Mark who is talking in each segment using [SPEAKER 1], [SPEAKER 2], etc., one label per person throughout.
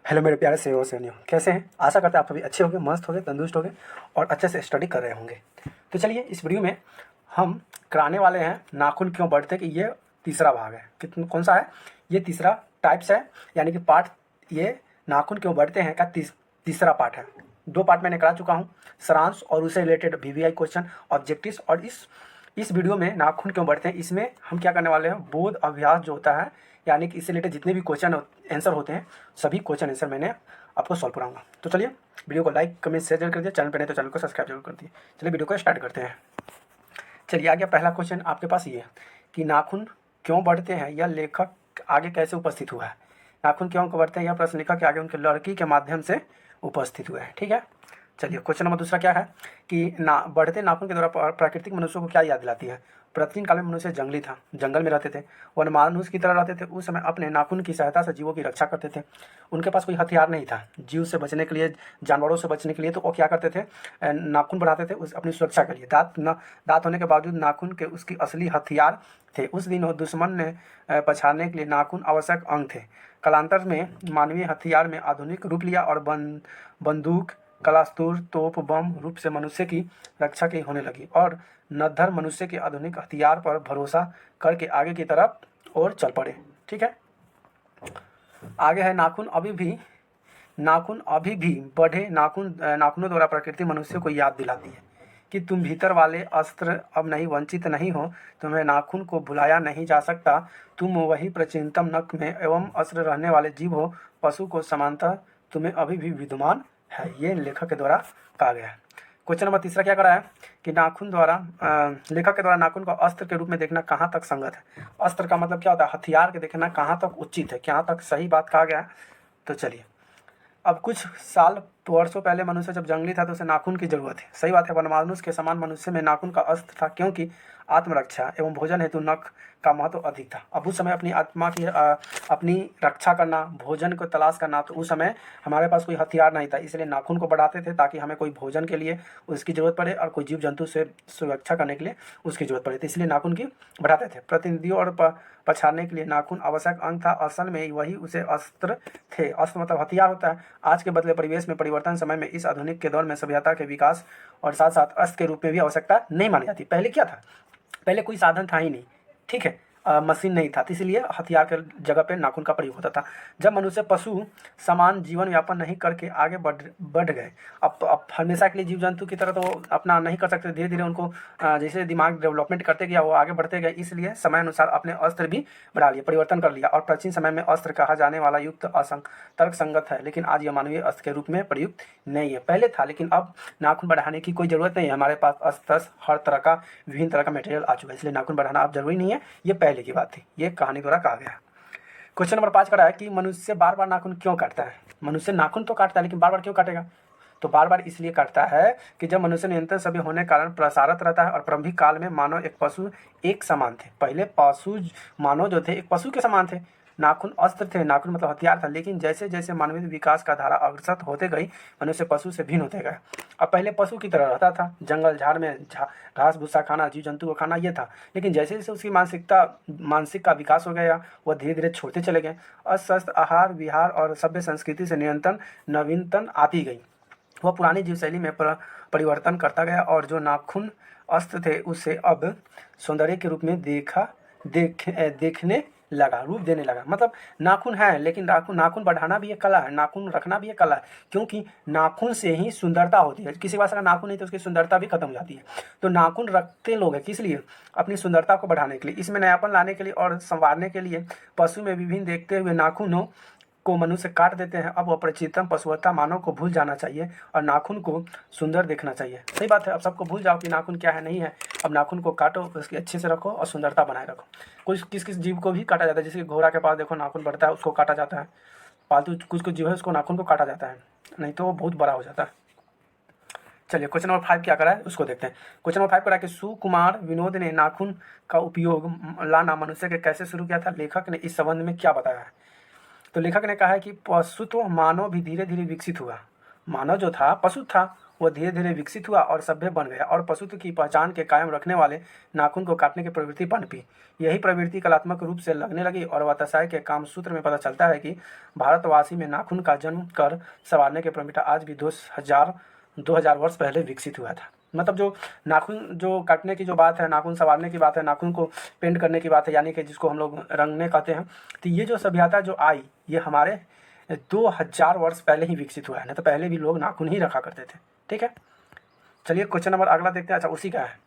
[SPEAKER 1] Hello मेरे प्यारे से और सहेलियों, कैसे हैं? आशा करते हैं आप सभी अच्छे होंगे, मस्त होंगे, तंदुरुस्त होंगे और अच्छे से स्टडी कर रहे होंगे। तो चलिए इस वीडियो में हम कराने वाले हैं नाखून क्यों बढ़ते कि ये तीसरा भाग है। कितना कौन सा है? ये तीसरा टाइप्स है, यानी कि पार्ट। ये नाखून क्यों बढ़ते हैं का तीसरा पार्ट है। 2 पार्ट मैंने करा चुका हूँ, सारांश और उससे रिलेटेड वीवीआई क्वेश्चन, ऑब्जेक्टिव्स। और इस वीडियो में नाखून क्यों बढ़ते हैं, इसमें हम क्या करने वाले हैं, बोध अभ्यास जो होता है, यानी कि इससे रिलेटेड जितने भी क्वेश्चन आंसर होते हैं सभी क्वेश्चन आंसर मैंने आपको सॉल्व कराऊंगा। तो चलिए वीडियो को लाइक कमेंट शेयर जरूर कर दिए, चैनल पर नहीं तो चैनल को सब्सक्राइब जरूर कर दिए। चलिए वीडियो को स्टार्ट करते हैं। चलिए आ गया पहला क्वेश्चन आपके पास, ये कि नाखून क्यों बढ़ते हैं, यह लेखक आगे कैसे उपस्थित हुआ है। नाखून क्यों बढ़ते हैं, यह प्रश्न लेखक के आगे उनके लड़की के माध्यम से उपस्थित हुआ है। ठीक है, चलिए क्वेश्चन नंबर दूसरा क्या है कि बढ़ते नाखून के द्वारा प्राकृतिक मनुष्यों को क्या याद दिलाती है। प्राचीन काल में मनुष्य जंगली था, जंगल में रहते थे, वनमानुष की तरह रहते थे। उस समय अपने नाखून की सहायता से जीवों की रक्षा करते थे। उनके पास कोई हथियार नहीं था जीव से बचने के लिए, जानवरों से बचने के लिए। तो वो क्या करते थे, नाखून बढ़ाते थे उस अपनी सुरक्षा के लिए। दांत होने के बावजूद नाखून के उसकी असली हथियार थे। उस दिन दुश्मन ने पछाड़ने के लिए नाखून आवश्यक अंग थे। कालांतर में मानवीय हथियार में आधुनिक रूप लिया और बंदूक, कलास्तूर, तोप, बम रूप से मनुष्य की रक्षा की होने लगी। और नद्धर मनुष्य के आधुनिक हथियार पर भरोसा करके आगे की तरफ और चल पड़े। ठीक है, आगे है नाखून अभी भी बढ़े। नाखूनों द्वारा प्रकृति मनुष्य को याद दिलाती है कि तुम भीतर वाले अस्त्र अब नहीं वंचित नहीं हो। तुम्हें नाखून को भुलाया नहीं जा सकता। तुम वही प्राचीनतम नख में एवं अस्त्र रहने वाले जीव हो। पशु को समानता तुम्हें अभी भी विद्यमान है। ये लेखक के द्वारा कहा गया है। क्वेश्चन नंबर तीसरा क्या करा है कि लेखक के द्वारा नाखून को अस्त्र के रूप में देखना कहाँ तक संगत है। अस्त्र का मतलब क्या होता है, हथियार के देखना कहाँ तक उचित है, कहाँ तक सही बात कहा गया है। तो चलिए, अब कुछ वर्षों पहले मनुष्य जब जंगली था तो उसे नाखून की जरूरत है। सही बात है, वनमानुष के समान मनुष्य में नाखून का अस्त्र था, क्योंकि आत्मरक्षा एवं भोजन हेतु नख का महत्व अधिक था। अब उस समय अपनी आत्मा की अपनी रक्षा करना, भोजन को तलाश करना, तो उस समय हमारे पास कोई हथियार नहीं था, इसलिए नाखून को बढ़ाते थे ताकि हमें कोई भोजन के लिए उसकी जरूरत पड़े और कोई जीव जंतु से सुरक्षा करने के लिए उसकी जरूरत पड़े, तो इसलिए नाखून की बढ़ाते थे। प्रतिनिधियों और पछाड़ने के लिए नाखून आवश्यक अंग था। असल में वही उसे अस्त्र थे। अस्त्र मतलब हथियार होता है। आज के बदले परिवेश में परिवर्तन समय में इस आधुनिक के दौर में सभ्यता के विकास और साथ साथ अस्त्र के रूप में भी आवश्यकता नहीं मानी जाती। पहले क्या था, पहले कोई साधन था ही नहीं। ठीक है, मशीन नहीं था, तो इसलिए हथियार के जगह पे नाखून का प्रयोग होता था। जब मनुष्य पशु समान जीवन यापन नहीं करके आगे बढ़ गए, अब हमेशा के लिए जीव जंतु की तरह तो वो अपना नहीं कर सकते। धीरे धीरे उनको जैसे दिमाग डेवलपमेंट करते गया वो आगे बढ़ते गए, इसलिए समय अनुसार अपने अस्त्र भी बढ़ा लिए, परिवर्तन कर लिया। और प्राचीन समय में अस्त्र कहा जाने वाला युक्त तर्क संगत है, लेकिन आज यह मानवीय अस्त्र के रूप में प्रयुक्त नहीं है। पहले था, लेकिन अब नाखून बढ़ाने की कोई जरूरत नहीं है। हमारे पास अस्त्र हर तरह का, विभिन्न तरह का मटेरियल आ चुका है, इसलिए नाखून बढ़ाना अब जरूरी नहीं है। ये पहले की बात थी, ये कहानी द्वारा कहा गया है। क्वेश्चन नंबर 5 का है कि मनुष्य बार बार नाखून क्यों काटता है। मनुष्य नाखून तो काटता है, लेकिन बार बार क्यों काटेगा। तो बार बार इसलिए काटता है कि जब मनुष्य निरंतर सभी होने के कारण प्रसारत रहता है और प्रारंभिक काल में मानव एक पशु एक समान थे। पहले मानव जो थे एक पशु के समान थे। नाखून अस्त्र थे, नाखून मतलब हथियार था। लेकिन जैसे जैसे मानवीय विकास का धारा अग्रसर होते गई, मनुष्य पशु से भिन्न होते गए। अब पहले पशु की तरह रहता था, जंगल झाड़ में घास भूसा खाना, जीव जंतु को खाना, ये था। लेकिन जैसे जैसे उसकी मानसिक का विकास हो गया, वह धीरे धीरे छोड़ते चले गए। अस्वस्थ आहार विहार और सभ्य संस्कृति से निरंतर नवीनतन आती गई। वह पुरानी जीवशैली में परिवर्तन करता गया और जो नाखून अस्त्र थे उसे अब सौंदर्य के रूप में देखने लगा, रूप देने लगा। मतलब नाखून है, लेकिन नाखून बढ़ाना भी एक कला है, नाखून रखना भी एक कला है, क्योंकि नाखून से ही सुंदरता होती है। किसी भाषा का नाखून नहीं तो उसकी सुंदरता भी खत्म हो जाती है। तो नाखून रखते लोग हैं किस लिए, अपनी सुंदरता को बढ़ाने के लिए, इसमें नयापन लाने के लिए और संवारने के लिए। पशु में विभिन्न देखते हुए नाखूनों को मनुष्य काट देते हैं। अब अपरिचितम पशुवत्ता मानव को भूल जाना चाहिए और नाखून को सुंदर देखना चाहिए। सही बात है, अब सबको भूल जाओ कि नाखून क्या है नहीं है। अब नाखून को काटो, उसकी अच्छे से रखो और सुंदरता बनाए रखो। किस किस जीव को भी काटा जाता है, जैसे घोड़ा के पास देखो नाखून बढ़ता है, उसको काटा जाता है। पालतू कुछ जीव है उसको नाखून को काटा जाता है, नहीं तो वो बहुत बड़ा हो जाता है। चलिए क्वेश्चन नंबर 5 क्या करा है उसको देखते हैं। क्वेश्चन नंबर 5 करा कि सुकुमार विनोद ने नाखून का उपयोग लाना मनुष्य के कैसे शुरू किया था। लेखक ने इस संबंध में क्या बताया है। तो लेखक ने कहा है कि पशुत्व मानव भी धीरे धीरे विकसित हुआ। मानव जो था पशु था, वह धीरे धीरे विकसित हुआ और सभ्य बन गया और पशुत्व की पहचान के कायम रखने वाले नाखून को काटने की प्रवृत्ति पनपी। यही प्रवृत्ति कलात्मक रूप से लगने लगी और वाताशाय के कामसूत्र में पता चलता है कि भारतवासी में नाखून का जन्म कर संवारने की परंपरा आज भी 2000 वर्ष पहले विकसित हुआ था। मतलब जो नाखून जो काटने की जो बात है, नाखून संवारने की बात है, नाखून को पेंट करने की बात है, यानी कि जिसको हम लोग रंगने कहते हैं, तो ये जो सभ्यता जो आई ये हमारे 2000 वर्ष पहले ही विकसित हुआ है। नहीं तो पहले भी लोग नाखून ही रखा करते थे। ठीक है, चलिए क्वेश्चन नंबर अगला देखते हैं। अच्छा, उसी का है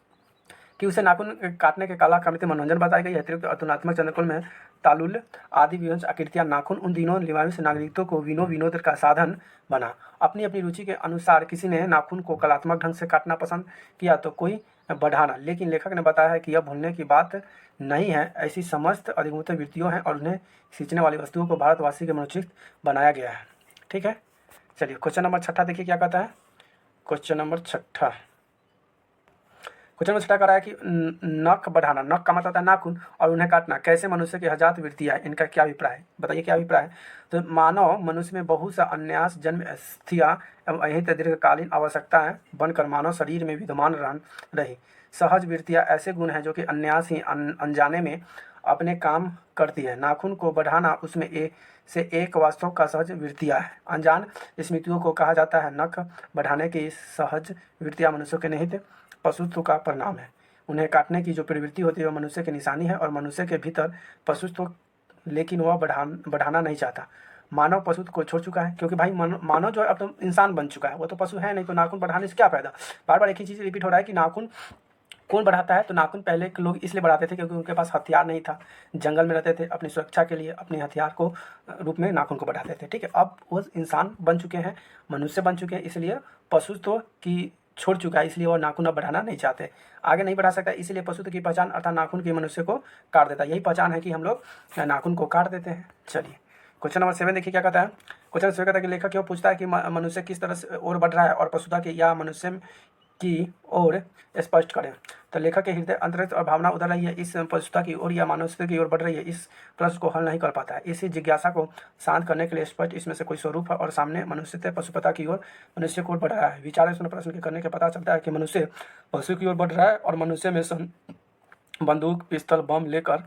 [SPEAKER 1] कि उसे नाखून काटने के कला क्रमित मनोरंजन बताई गई है। अतिरिक्त तुलनात्मक चंद्रकुल में तालुल आदि विवंश आकृतियां नाखून उन दिनों लिवांश नागरिकों को विनोद का साधन बना। अपनी अपनी रुचि के अनुसार किसी ने नाखून को कलात्मक ढंग से काटना पसंद किया तो कोई बढ़ाना, लेकिन लेखक ने बताया है कि यह भूलने की बात नहीं है। ऐसी समस्त अधिगुणित वृत्तियों हैं और उन्हें खींचने वाली वस्तुओं को भारतवासी के मनोचित बनाया गया है। ठीक है, चलिए क्वेश्चन नंबर 6 देखिए क्या कहता है। क्वेश्चन नंबर 6 कह रहा है कि नख बढ़ाना, नख का मतलब होता है नाखून, और उन्हें काटना कैसे मनुष्य की हजात वृत्तियाँ है, इनका क्या अभिप्राय है, बताइए क्या अभिप्राय है। तो मानव मनुष्य में बहुत सा अन्यास जन्म स्थितियाँ एवं यही दीर्घकालीन आवश्यकताएं बनकर मानव शरीर में विद्यमान रही। सहज वृत्तियाँ ऐसे गुण हैं जो कि अन्यास ही अनजाने में अपने काम करती है। नाखून को बढ़ाना उसमें एक वास्तव का सहज वृत्तियाँ है। अनजान स्मृतियों को कहा जाता है। नख बढ़ाने की सहज वृत्तियाँ मनुष्य के निहित पशुत्व का परिणाम है। उन्हें काटने की जो प्रवृत्ति होती है वह मनुष्य की निशानी है और मनुष्य के भीतर पशुत्व, लेकिन वह बढ़ाना नहीं चाहता। मानव पशुत्व को छोड़ चुका है, क्योंकि भाई मानव जो है अब तो इंसान बन चुका है, वो तो पशु है नहीं, तो नाखून बढ़ाने से क्या फायदा। बार बार एक ही चीज़ रिपीट हो रहा है कि नाखून कौन बढ़ाता है। तो नाखून पहले के लोग इसलिए बढ़ाते थे क्योंकि उनके पास हथियार नहीं था, जंगल में रहते थे, अपनी सुरक्षा के लिए अपने हथियार को रूप में नाखून को बढ़ाते थे। ठीक है, अब वो इंसान बन चुके हैं, मनुष्य बन चुके हैं, इसलिए पशुत्व की छोड़ चुका है, इसलिए वो नाखून अब बढ़ाना नहीं चाहते, आगे नहीं बढ़ा सकता, इसलिए पशुत्व की पहचान अर्थात नाखून की मनुष्य को काट देता है। यही पहचान है कि हम लोग नाखून को काट देते हैं। चलिए क्वेश्चन नंबर 7 देखिए क्या कहता है। क्वेश्चन 7 कहता है कि लेखक क्यों पूछता है कि मनुष्य किस तरह से और बढ़ रहा है और पशुता की या मनुष्य की ओर स्पष्ट करें। तो लेखक के हृदय अंतरिक्ष और भावना उधर रही है, इस पशुता की ओर या मानवता की ओर बढ़ रही है, इस प्रश्न को हल नहीं कर पाता है। इसी जिज्ञासा को शांत करने के लिए स्पष्ट इसमें से कोई स्वरूप है और सामने मनुष्य से पशुपता की ओर मनुष्य की ओर बढ़ रहा है। विचार इस प्रश्न के करने के पता चलता है कि मनुष्य पशु की ओर बढ़ रहा है और मनुष्य में बंदूक पिस्तौल बम लेकर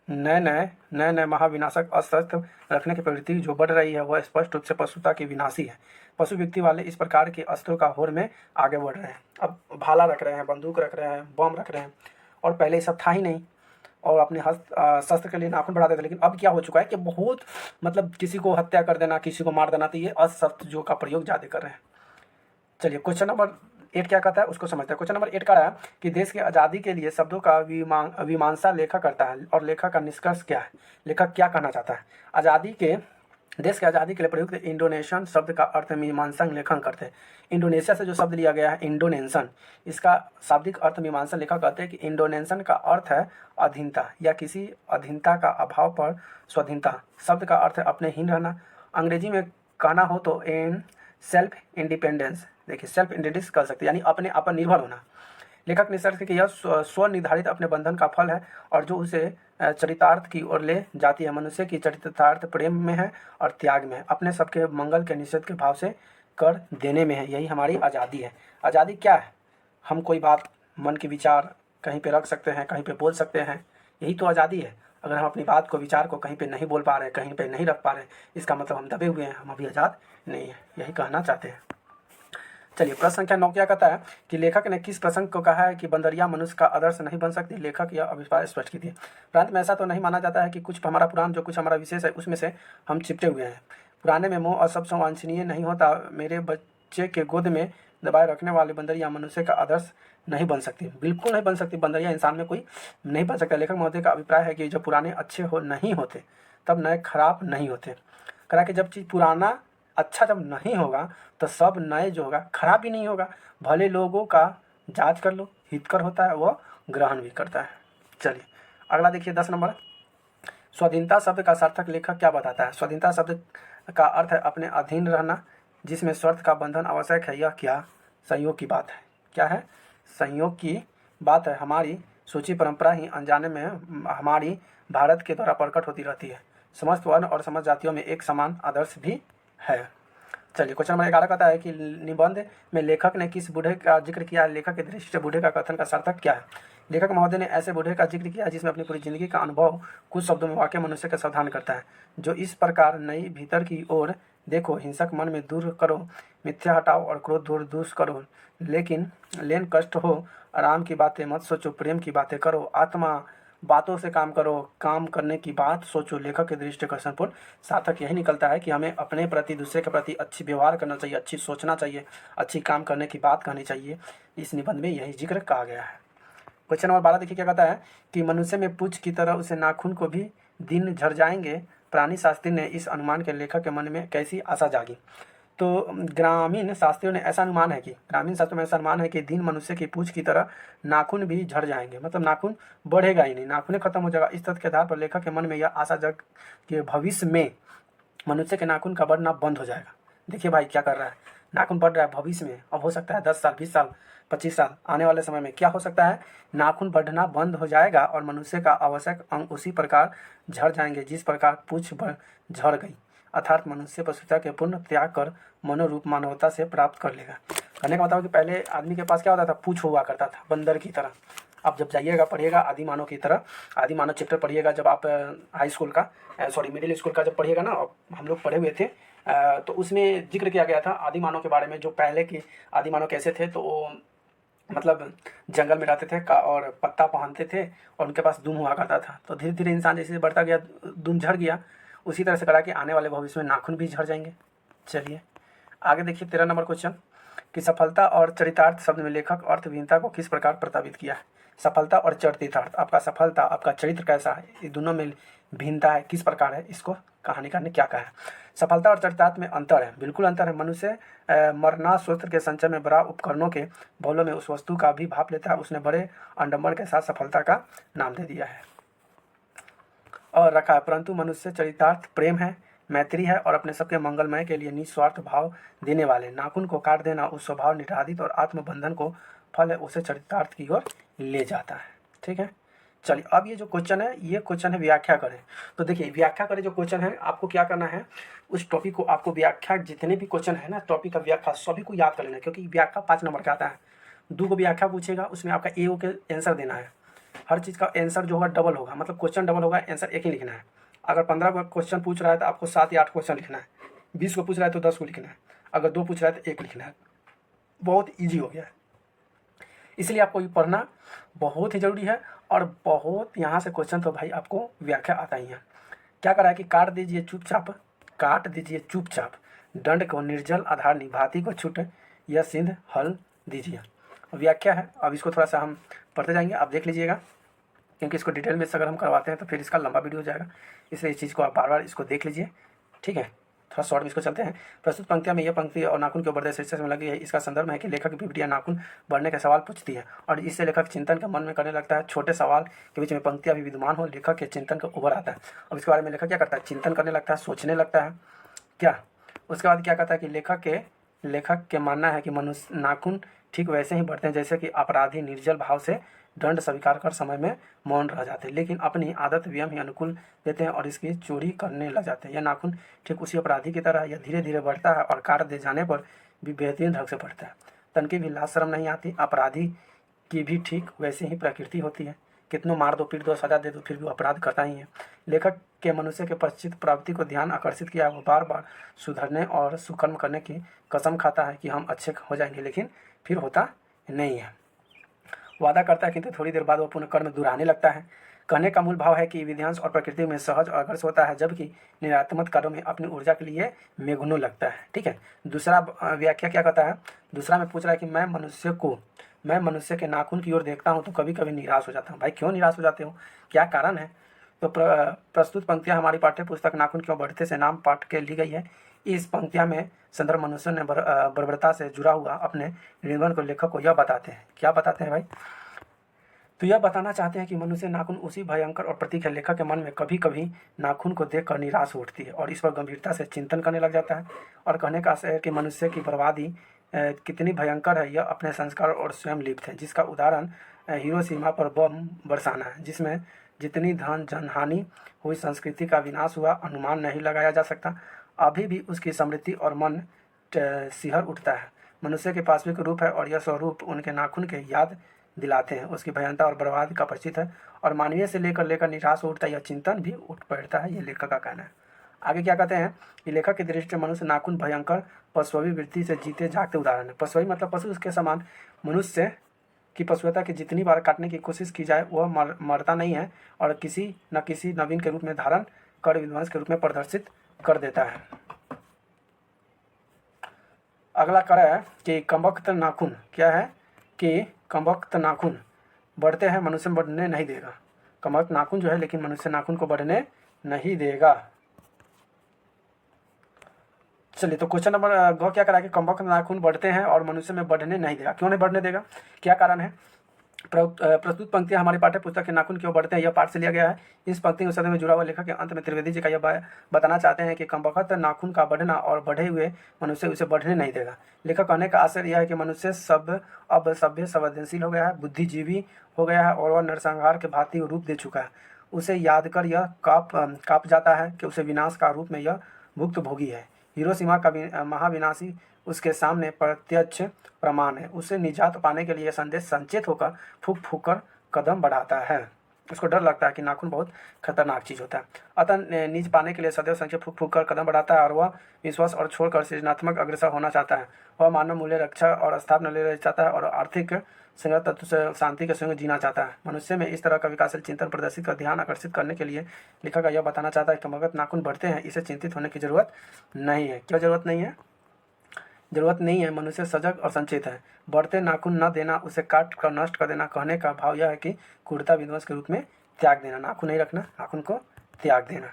[SPEAKER 1] नए महाविनाशक अस्त्र रखने की प्रवृत्ति जो बढ़ रही है वह स्पष्ट रूप से पशुता की विनाशी है। पशु व्यक्ति वाले इस प्रकार के अस्त्रों का होड़ में आगे बढ़ रहे हैं। अब भाला रख रहे हैं, बंदूक रख रहे हैं, बम रख रहे हैं, और पहले ये सब था ही नहीं, और अपने शस्त्र के लिए नाखून बढ़ाते थे। लेकिन अब क्या हो चुका है कि बहुत मतलब किसी को हत्या कर देना, किसी को मार देना, तो ये अस्त्र जो का प्रयोग ज़्यादा कर रहे हैं। चलिए क्वेश्चन नंबर 8 क्या कहता है उसको समझते हैं। क्वेश्चन नंबर 8 कह रहा है कि देश की आज़ादी के लिए शब्दों का मीमांसा लेखक करता है और लेखक का निष्कर्ष क्या है, लेखक क्या कहना चाहता है। देश की आज़ादी के लिए प्रयुक्त इंडोनेशियन शब्द का अर्थ मीमांसा लेखन करते हैं। इंडोनेशिया से जो शब्द लिया गया है इंडोनेशन, इसका शाब्दिक अर्थ मीमांसा लेखक कहते हैं कि इंडोनेशन का अर्थ है अधीनता या किसी अधीनता का अभाव पर स्वाधीनता। शब्द का अर्थ है अपने हीन रहना। अंग्रेजी में कहना हो तो सेल्फ इंडिपेंडेंस, देखिए सेल्फ इंडिपेंडेंस कर सकते हैं, यानी अपने आप पर निर्भर होना। लेखक निष्कर्ष है कि यह स्व निर्धारित अपने बंधन का फल है और जो उसे चरितार्थ की ओर ले जाती है। मनुष्य की चरितार्थ प्रेम में है और त्याग में है, अपने सबके मंगल के निषेध के भाव से कर देने में है। यही हमारी आज़ादी है। आज़ादी क्या है, हम कोई बात मन के विचार कहीं पे रख सकते हैं, कहीं पे बोल सकते हैं, यही तो आज़ादी है। अगर हम अपनी बात को विचार को कहीं पे नहीं बोल पा रहे, कहीं पे नहीं रख पा रहे, इसका मतलब हम दबे हुए हैं, हम अभी आज़ाद नहीं है, यही कहना चाहते हैं। चलिए प्रश्न संख्या 9 क्या कहता है कि लेखक ने किस प्रसंग को कहा है कि बंदरिया मनुष्य का आदर्श नहीं बन सकती। लेखक यह अभिप्राय स्पष्ट कीजिए। प्रांत में ऐसा तो नहीं माना जाता है कि कुछ हमारा पुराण जो कुछ हमारा विशेष है उसमें से हम चिपटे हुए हैं। पुराने में मोह और सबसे वांछनीय नहीं होता। मेरे बच्चे के गोद में दबाए रखने वाले बंदरिया मनुष्य का आदर्श नहीं बन सकती, बिल्कुल नहीं बन सकती। बंदरिया इंसान में कोई नहीं बन सकता। लेखक महोदय का अभिप्राय है कि जब पुराने अच्छे नहीं होते तब नए खराब नहीं होते। करा कि जब चीज़ पुराना अच्छा जब नहीं होगा तो सब नए जो होगा खराब भी नहीं होगा। भले लोगों का जांच कर लो, हितकर होता है वह ग्रहण भी करता है। चलिए अगला देखिए 10 नंबर। स्वाधीनता शब्द का सार्थक लेखक क्या बताता है। स्वाधीनता शब्द का अर्थ है अपने अधीन रहना जिसमें स्वार्थ का बंधन आवश्यक है। यह क्या संयोग की बात है, क्या है संयोग की बात है। हमारी सूची परंपरा ही अनजाने में हमारी भारत के द्वारा प्रकट होती रहती है। समस्त वर्ण और समस्त जातियों में एक समान आदर्श भी है। चलिए क्वेश्चन नंबर 11 कहता है कि निबंध में लेखक ने किस बूढ़े का जिक्र किया, लेखक की दृष्टि से बूढ़े का कथन का सार्थक क्या है। लेखक महोदय ने ऐसे बूढ़े का जिक्र किया जिसमें अपनी पूरी जिंदगी का अनुभव कुछ शब्दों में वाक्य मनुष्य का सावधान करता है, जो इस प्रकार नई भीतर की ओर देखो, हिंसक मन में दूर करो, मिथ्या हटाओ और क्रोध दूर दूर करो, लेकिन लेन कष्ट हो, आराम की बातें मत सोचो, प्रेम की बातें करो, आत्मा बातों से काम करो, काम करने की बात सोचो। लेखक के दृष्टि का संपूर्ण सार्थक यही निकलता है कि हमें अपने प्रति, दूसरे के प्रति अच्छी व्यवहार करना चाहिए, अच्छी सोचना चाहिए, अच्छी काम करने की बात कहनी चाहिए। इस निबंध में यही जिक्र कहा गया है। क्वेश्चन नंबर 12 देखिए क्या कहता है कि मनुष्य में पूछ की तरह उसे नाखून को भी दिन झड़ जाएंगे। प्राणी शास्त्री ने इस अनुमान के लेखक के मन में कैसी आशा जागी। तो ग्रामीण शास्त्रियों ने ऐसा अनुमान है कि ग्रामीण शास्त्रों में ऐसा अनुमान है कि दिन मनुष्य की पूंछ की तरह नाखून भी झड़ जाएंगे, मतलब नाखून बढ़ेगा ही नहीं, नाखून खत्म हो जाएगा। इस तथ्य के आधार पर लेखक के मन में यह आशा जग कि भविष्य में मनुष्य के नाखून का बढ़ना बंद हो जाएगा। देखिए भाई क्या कर रहा है, नाखून बढ़ रहा है भविष्य में, अब हो सकता है 10 साल, 20 साल, 25 साल आने वाले समय में क्या हो सकता है, नाखून बढ़ना बंद हो जाएगा और मनुष्य का आवश्यक अंग उसी प्रकार झड़ जाएंगे जिस प्रकार पूंछ झड़ गई, अर्थात मनुष्य पशुता के पूर्ण त्याग कर मनोरूप मानवता से प्राप्त कर लेगा। कहने का मतलब कि पहले आदमी के पास क्या होता था, पूंछ हुआ करता था बंदर की तरह। आप जब जाइएगा पढ़िएगा आदि मानव की तरह, आदि मानव चैप्टर पढ़िएगा जब आप हाई स्कूल का मिडिल स्कूल का जब पढ़िएगा ना, हम लोग पढ़े हुए थे, तो उसमें जिक्र किया गया था आदि मानव के बारे में। जो पहले के आदि मानव कैसे थे, तो वो मतलब जंगल में रहते थे और पत्ता पहनते थे और उनके पास दुम हुआ करता था। तो धीरे धीरे इंसान जैसे बढ़ता गया दुम झड़ गया, उसी तरह से करा कि आने वाले भविष्य में नाखून भी झड़ जाएंगे। चलिए आगे देखिए 13 नंबर क्वेश्चन कि सफलता और चरितार्थ शब्द में लेखक अर्थहीनता को किस प्रकार प्रस्तावित किया है। सफलता और चरितार्थ, आपका सफलता, आपका चरित्र कैसा है, ये दोनों में भिन्नता है, किस प्रकार है, इसको कहानीकार ने क्या कहा है। सफलता और चरितार्थ में अंतर है, बिल्कुल अंतर है। मनुष्य मरना सूत्र के संचय में बड़ा उपकरणों के बौलों में उस वस्तु का भी भाप लेता है, उसने बड़े अंडम्बर के साथ सफलता का नाम दे दिया है और रखा है। परंतु मनुष्य चरितार्थ प्रेम है, मैत्री है और अपने सबके मंगलमय के लिए निस्वार्थ भाव देने वाले। नाखून को काट देना उस स्वभाव निराधित और आत्मबंधन को फल है, उसे चरितार्थ की ओर ले जाता है। ठीक है, चलिए अब ये जो क्वेश्चन है, ये क्वेश्चन है व्याख्या करें। तो देखिए व्याख्या करें जो क्वेश्चन है, आपको क्या करना है, उस टॉपिक को आपको व्याख्या, जितने भी क्वेश्चन है ना टॉपिक का व्याख्या सभी को याद कर लेना है, क्योंकि व्याख्या 5 नंबर का आता है। 2 को व्याख्या पूछेगा, उसमें आपका ए के आंसर देना है। हर चीज़ का आंसर जो होगा डबल होगा, मतलब क्वेश्चन डबल होगा, आंसर एक ही लिखना है। अगर 15 क्वेश्चन पूछ रहा है तो आपको 7 या 8 क्वेश्चन लिखना है। 20 को पूछ रहा है तो 10 को लिखना है। अगर 2 पूछ रहा है तो 1 लिखना है। बहुत ईजी हो गया है, इसलिए आपको ये पढ़ना बहुत ही ज़रूरी है। और बहुत यहाँ से क्वेश्चन तो भाई आपको व्याख्या आता ही है। क्या करा है कि काट दीजिए चुपचाप, काट दीजिए चुपचाप, दंड को निर्जल आधार निभाती को छूट, यह सिंध हल दीजिए। व्याख्या है, अब इसको थोड़ा सा हम पढ़ते जाएंगे, आप देख लीजिएगा, क्योंकि इसको डिटेल में से अगर हम करवाते हैं तो फिर इसका लंबा वीडियो हो जाएगा, इसलिए इस चीज़ को आप बार बार इसको देख लीजिए। ठीक है, थोड़ा शॉर्ट में इसको चलते हैं। प्रस्तुत पंक्तियों में यह पंक्ति और नाखून के बढ़ते शीर्षक में लगी है, इसका संदर्भ है कि लेखक की विवटियाँ नाखून बढ़ने के सवाल पूछती है और इससे लेखक चिंतन के मन में करने लगता है। छोटे सवाल के बीच में पंक्तियाँ भी विद्यमान हो, लेखक के चिंतन का उभर आता है। अब इसके बारे में लेखक क्या करता है, चिंतन करने लगता है, सोचने लगता है क्या। उसके बाद क्या कहता है कि लेखक के मानना है कि मनुष्य नाखून ठीक वैसे ही बढ़ते हैं जैसे कि अपराधी निर्जल भाव से दंड स्वीकार कर समय में मौन रह जाते हैं, लेकिन अपनी आदत व्यम ही अनुकूल देते हैं और इसकी चोरी करने लग जाते हैं। यह नाखून ठीक उसी अपराधी की तरह यह धीरे धीरे बढ़ता है और काट दे जाने पर भी बेहतरीन ढंग से बढ़ता है। तन की भी लाज शर्म नहीं आती। अपराधी की भी ठीक वैसी ही प्रकृति होती है, कितनों मार दो, पीट दो, सजा दे दो, फिर भी अपराध करता ही है। लेखक के मनुष्य के पश्चित प्राप्ति को ध्यान आकर्षित किया, वो बार बार सुधरने और सुकर्म करने की कसम खाता है कि हम अच्छे हो जाएंगे, लेकिन फिर होता नहीं है। वादा करता है किंतु थोड़ी देर बाद वो पुनः कर्म दोहराने लगता है। कहने का मूल भाव है कि विधियांश और प्रकृति में सहज और आकर्ष होता है, जबकि निरात्मक कार्यों में अपनी ऊर्जा के लिए मेघुनो लगता है। ठीक है, दूसरा व्याख्या क्या कहता है, दूसरा में पूछ रहा है कि मैं मनुष्य के नाखून की ओर देखता हूँ तो कभी कभी निराश हो जाता हूँ। भाई क्यों निराश हो जाते हो, क्या कारण है। तो प्रस्तुत पंक्तियाँ हमारी पाठ्य पुस्तक नाखून क्यों बढ़ते से नाम पाठ के ली गई है। इस पंक्तियाँ में संदर्भ मनुष्य ने बर्बरता से जुड़ा हुआ अपने निबंध को लेखक को यह बताते हैं, क्या बताते हैं भाई, तो यह बताना चाहते हैं कि मनुष्य नाखून उसी भयंकर और प्रतीक है। लेखक के मन में कभी कभी नाखून को देखकर निराश उठती है और इस पर गंभीरता से चिंतन करने लग जाता है और कहने का आशय है कि मनुष्य की बर्बादी कितनी भयंकर है, यह अपने संस्कार और स्वयं लिप्त है। जिसका उदाहरण हिरोशिमा पर बम बरसाना है, जिसमें जितनी धन जनहानि हुई, संस्कृति का विनाश हुआ, अनुमान नहीं लगाया जा सकता। अभी भी उसकी समृद्धि और मन सिहर उठता है। मनुष्य के वास्तविक रूप है और यह स्वरूप उनके नाखून के याद दिलाते हैं। उसकी भयानता और बर्बादी का परिचित है और मानवीय से लेकर निराश उठता है, यह चिंतन भी उठ बैठता है, ये लेखक का कहना है। आगे क्या कहते हैं कि लेखक की दृष्टि से मनुष्य नाखून भयंकर पशुवी वृत्ति से जीते जागते उदाहरण है। पशुवी मतलब पशु, उसके समान मनुष्य की पशुता की जितनी बार काटने की कोशिश की जाए वह मरता नहीं है और किसी न किसी नवीन के रूप में धारण कर विध्वंस के रूप में प्रदर्शित कर देता है। अगला कड़ा है कि कमबख्त नाखून। क्या है कि कमबख्त नाखून बढ़ते हैं, मनुष्य बढ़ने नहीं देगा। कमबख्त नाखून जो है लेकिन मनुष्य नाखून को बढ़ने नहीं देगा। चलिए, तो क्वेश्चन नंबर ग क्या करा कि कमबख्त नाखून बढ़ते हैं और मनुष्य में बढ़ने नहीं देगा। क्यों नहीं बढ़ने देगा, क्या कारण है? प्रस्तुत पंक्तियां हमारी पाठ्य पुस्तक के नाखून क्यों बढ़ते हैं, यह पाठ से लिया गया है। इस पंक्ति के सदन में जुड़ा हुआ लेखक के अंत में त्रिवेदी जी का यह बताना चाहते हैं कि कमबख्त नाखून का बढ़ना और बढ़े हुए मनुष्य उसे बढ़ने नहीं देगा। लेखक कहने का आशय यह है कि मनुष्य अब सभ्य संवेदनशील हो गया है, बुद्धिजीवी हो गया है और वह नरसंहार के भांति रूप दे चुका है। उसे याद कर यह काँप जाता है कि उसे विनाश का रूप में यह भुक्तभोगी है। हिरोशिमा का महाविनाशी उसके सामने प्रत्यक्ष प्रमाण है। उसे निजात पाने के लिए संदेश संचेत होकर फूक फूक कर कदम बढ़ाता है। उसको डर लगता है कि नाखून बहुत खतरनाक चीज़ होता है, अतः नीच पाने के लिए सदैव संचेत फूक फूक कर कदम बढ़ाता है और वह विश्वास और छोड़कर सृजनात्मक अग्रसर होना चाहता है। वह मानव मूल्य रक्षा और स्थापना ले चाहता है और आर्थिक संगत तत्व से शांति के संग जीना चाहता है। मनुष्य में इस तरह का विकासशील चिंतन प्रदर्शित कर ध्यान आकर्षित करने के लिए लेखक यह बताना चाहता है कि कमबख्त नाखून बढ़ते हैं, इसे चिंतित होने की जरूरत नहीं है। क्यों जरूरत नहीं है? जरूरत नहीं है, मनुष्य सजग और संचेत है। बढ़ते नाखून न देना, उसे काट कर नष्ट कर देना। कहने का भाव यह है कि क्रूरता विध्वंस के रूप में त्याग देना। नाखून नहीं रखना, नाखून को त्याग देना।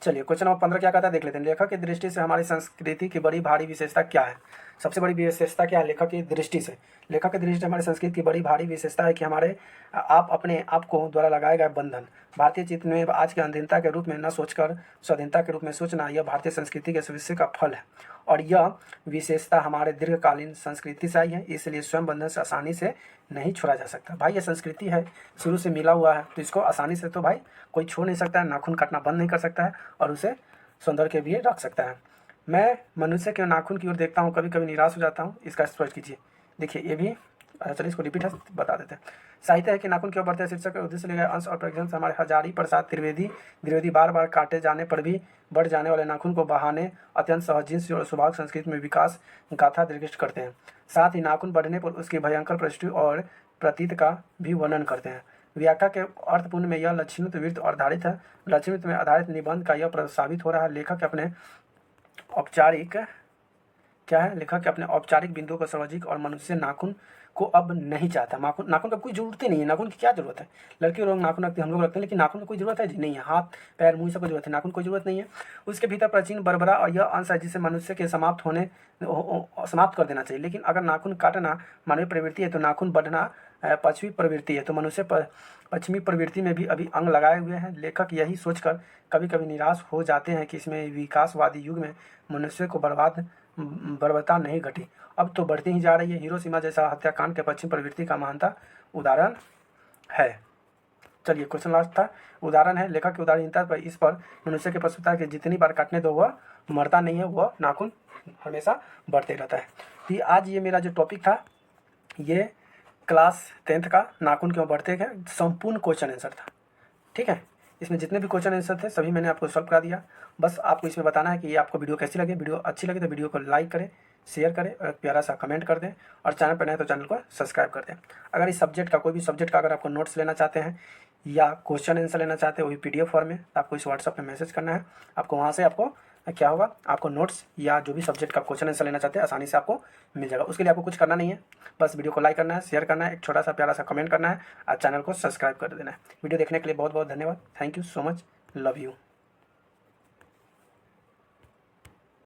[SPEAKER 1] चलिए, क्वेश्चन नंबर 15 क्या कहता है देख लेते हैं। लेखक की दृष्टि से हमारी संस्कृति की बड़ी भारी विशेषता क्या है? सबसे बड़ी विशेषता क्या है लेखक की दृष्टि से? लेखक की दृष्टि से हमारी संस्कृति की बड़ी भारी विशेषता है कि हमारे अपने आप को द्वारा लगाए गए बंधन। भारतीय चित्त में आज की अधीनता के रूप में न सोचकर स्वाधीनता के रूप में सोचना, यह भारतीय संस्कृति के भविष्य का फल है और यह विशेषता हमारे दीर्घकालीन संस्कृति से आई है, इसलिए स्वयं बंधन से आसानी से नहीं छोड़ा जा सकता। भाई ये संस्कृति है, शुरू से मिला हुआ है, तो इसको आसानी से तो भाई कोई छोड़ नहीं सकता है। नाखून काटना बंद नहीं कर सकता है और उसे सौंदर्य के लिए रख सकता है। मैं मनुष्य के नाखून की ओर देखता हूँ, कभी कभी निराश हो जाता हूँ, इसका स्पष्ट कीजिए। देखिए ये भी चलिए इसको रिपीट बता देते हैं। साहित्य है कि नाखून क्यों बढ़ते हैं शीर्षक के उद्देश्य लिए अंश और प्रेक्षण हमारे हजारी प्रसाद द्विवेदी बार बार काटे जाने पर भी बढ़ जाने वाले नाखून को बहाने अत्यंत सहजिन और स्वभाव संस्कृति में विकास गाथा निर्दिष्ट करते हैं। साथ ही नाखून बढ़ने पर उसकी भयंकर परिस्थिति और प्रतीत का भी वर्णन करते हैं। व्याख्या के अर्थपूर्ण में यह लक्षणित वृत्त आधारित है। लक्षणित में आधारित निबंध का यह साबित हो रहा है लेखक अपने औपचारिक बिंदुओं को सार्वजनिक और मनुष्य नाखून को अब नहीं चाहता। नाखून का कोई जरूरत ही नहीं है। नाखून की क्या जरूरत है? लड़के लोग नाखून रखते हैं, हम लोग रखते हैं, लेकिन नाखून की कोई जरूरत है जी नहीं है। हाथ पैर मुंह सब जरूरत है, नाखून कोई जरूरत नहीं है। उसके भीतर प्राचीन बर्बरा और यह अंश है जिसे मनुष्य के समाप्त कर देना चाहिए। लेकिन अगर नाखून काटना मानवीय प्रवृत्ति है तो नाखून बढ़ना पश्चिमी प्रवृत्ति है, तो मनुष्य पश्चिमी प्रवृत्ति में भी अभी अंग लगाए हुए हैं। लेखक यही सोचकर कभी कभी निराश हो जाते हैं कि इसमें विकासवादी युग में मनुष्य को बर्बरता नहीं घटी, अब तो बढ़ती ही जा रही है। हिरोशिमा जैसा हत्याकांड के पश्चिम प्रवृत्ति का महानता उदाहरण है। चलिए, क्वेश्चन लास्ट था, उदाहरण है। लेखक की उदाहरणता पर इस पर मनुष्य के पशुता के जितनी बार काटने दो वह मरता नहीं है, वह नाखून हमेशा बढ़ते रहता है। तो आज ये मेरा जो टॉपिक था ये क्लास 10th का नाखून क्यों बढ़ते हैं संपूर्ण क्वेश्चन आंसर था। ठीक है, इसमें जितने भी क्वेश्चन आंसर थे सभी मैंने आपको सॉल्व करा दिया। बस आपको इसमें बताना है कि ये आपको वीडियो कैसी लगे। वीडियो अच्छी लगे तो वीडियो को लाइक करें, शेयर करें और प्यारा सा कमेंट कर दें और चैनल पर नए तो चैनल को सब्सक्राइब कर दें। अगर इस सब्जेक्ट का कोई भी सब्जेक्ट का अगर आपको नोट्स लेना चाहते हैं या क्वेश्चन आंसर लेना चाहते हैं, वही PDF फॉर्म में, तो आपको इस व्हाट्सअप पे मैसेज करना है। आपको वहाँ से आपको क्या होगा, आपको नोट्स या जो भी सब्जेक्ट का क्वेश्चन आंसर लेना चाहते हैं आसानी से आपको मिल जाएगा। उसके लिए आपको कुछ करना नहीं है, बस वीडियो को लाइक करना है, शेयर करना है, एक छोटा सा प्यारा सा कमेंट करना है और चैनल को सब्सक्राइब कर देना है। वीडियो देखने के लिए बहुत बहुत धन्यवाद। Thank you so much, love you.